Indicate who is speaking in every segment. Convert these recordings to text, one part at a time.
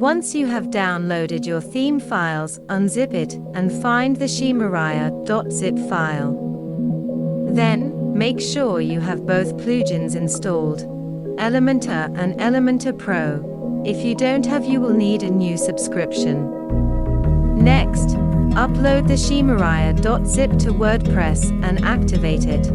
Speaker 1: Once you have downloaded your theme files, unzip it and find the Shemariah.zip file. Then, make sure you have both plugins installed, Elementor and Elementor Pro. If you don't have, you will need a new subscription. Next, upload the Shemariah.zip to WordPress and activate it.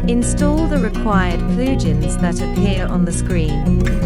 Speaker 1: Install the required plugins that appear on the screen.